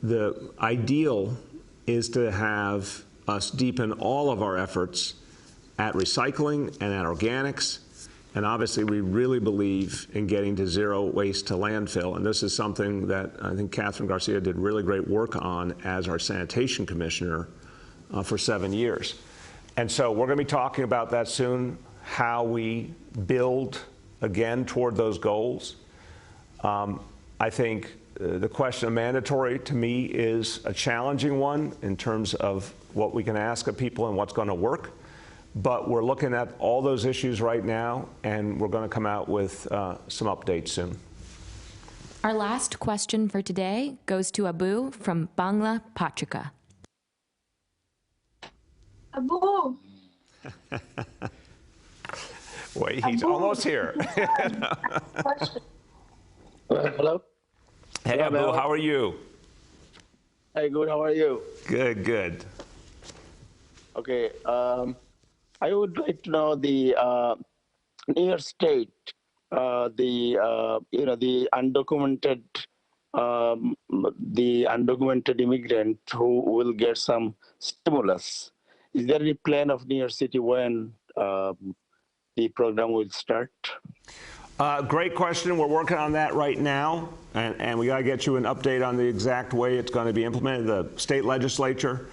the ideal is to have us deepen all of our efforts at recycling and at organics. And obviously, we really believe in getting to zero waste to landfill. And this is something that I think Catherine Garcia did really great work on as our sanitation commissioner for 7 years. And so we're going to be talking about that soon, how we build again toward those goals. I think the question of mandatory to me is a challenging one in terms of what we can ask of people and what's going to work. But we're looking at all those issues right now, and we're going to come out with some updates soon. Our last question for today goes to Abu from Bangla Patrika. Abu. Wait, he's almost here. Hello. Hey, Abu, how are you? Hey, good. How are you? Good, good. Okay. I would like to know the New York State, the undocumented immigrant who will get some stimulus. Is there any plan of New York City when the program will start? Great question. We're working on that right now, and we got to get you an update on the exact way it's going to be implemented. The state legislature,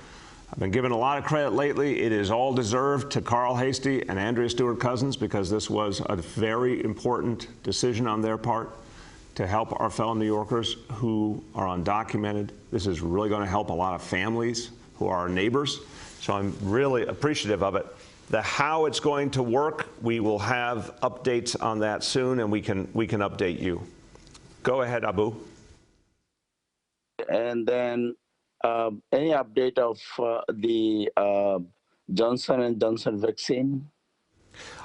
I've been given a lot of credit lately. It is all deserved to Carl Hastie and Andrea Stewart-Cousins, because this was a very important decision on their part to help our fellow New Yorkers who are undocumented. This is really going to help a lot of families who are our neighbors. So I'm really appreciative of it. The how it's going to work, we will have updates on that soon, and we can update you. Go ahead, Abu. And then any update of the Johnson & Johnson vaccine?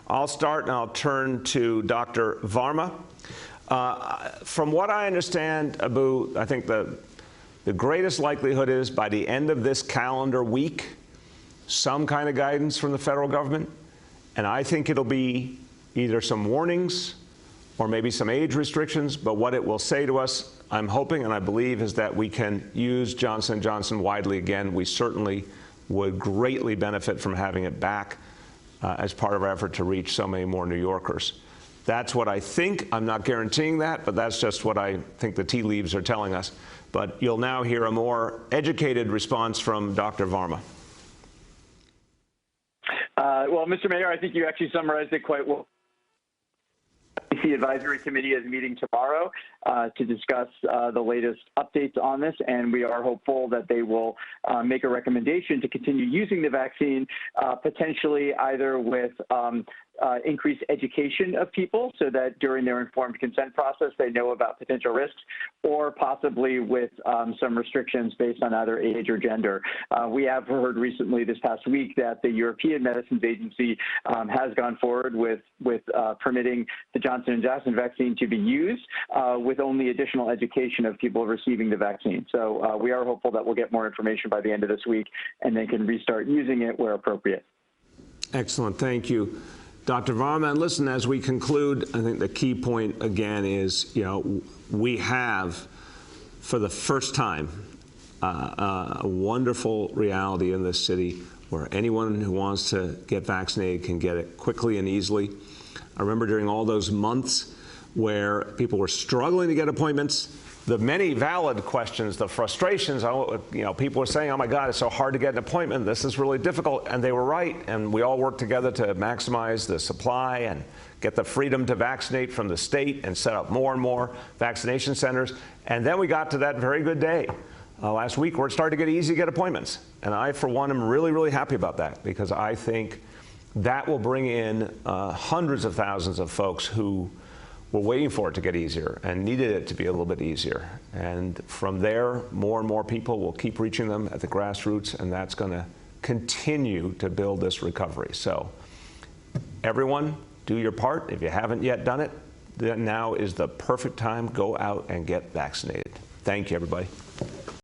I'll start and I'll turn to Dr. Varma. From what I understand, Abu, I think the greatest likelihood is by the end of this calendar week, some kind of guidance from the federal government. And I think it'll be either some warnings or maybe some age restrictions. But what it will say to us, I'm hoping and I believe, is that we can use Johnson & Johnson widely again. We certainly would greatly benefit from having it back as part of our effort to reach so many more New Yorkers. That's what I think. I'm not guaranteeing that, but that's just what I think the tea leaves are telling us. But you'll now hear a more educated response from Dr. Varma. Well, Mr. Mayor, I think you actually summarized it quite well. The Advisory Committee is meeting tomorrow to discuss the latest updates on this, and we are hopeful that they will make a recommendation to continue using the vaccine, potentially either with increased education of people so that during their informed consent process they know about potential risks, or possibly with some restrictions based on either age or gender. We have heard recently this past week that the European Medicines Agency has gone forward with permitting the Johnson & Johnson vaccine to be used with only additional education of people receiving the vaccine. So we are hopeful that we'll get more information by the end of this week and they can restart using it where appropriate. Excellent. Thank you, Dr. Varma. And listen, as we conclude, I think the key point again is, we have, for the first time, a wonderful reality in this city where anyone who wants to get vaccinated can get it quickly and easily. I remember during all those months where people were struggling to get appointments, the many valid questions, the frustrations, people were saying, oh my God, it's so hard to get an appointment. This is really difficult. And they were right. And we all worked together to maximize the supply and get the freedom to vaccinate from the state and set up more and more vaccination centers. And then we got to that very good day last week where it started to get easy to get appointments. And I, for one, am really, really happy about that, because I think that will bring in hundreds of thousands of folks who were waiting for it to get easier and needed it to be a little bit easier. And from there, more and more people will keep reaching them at the grassroots, and that's going to continue to build this recovery. So everyone, Do your part. If you haven't yet done it, then now is the perfect time. Go out and get vaccinated. Thank you, everybody.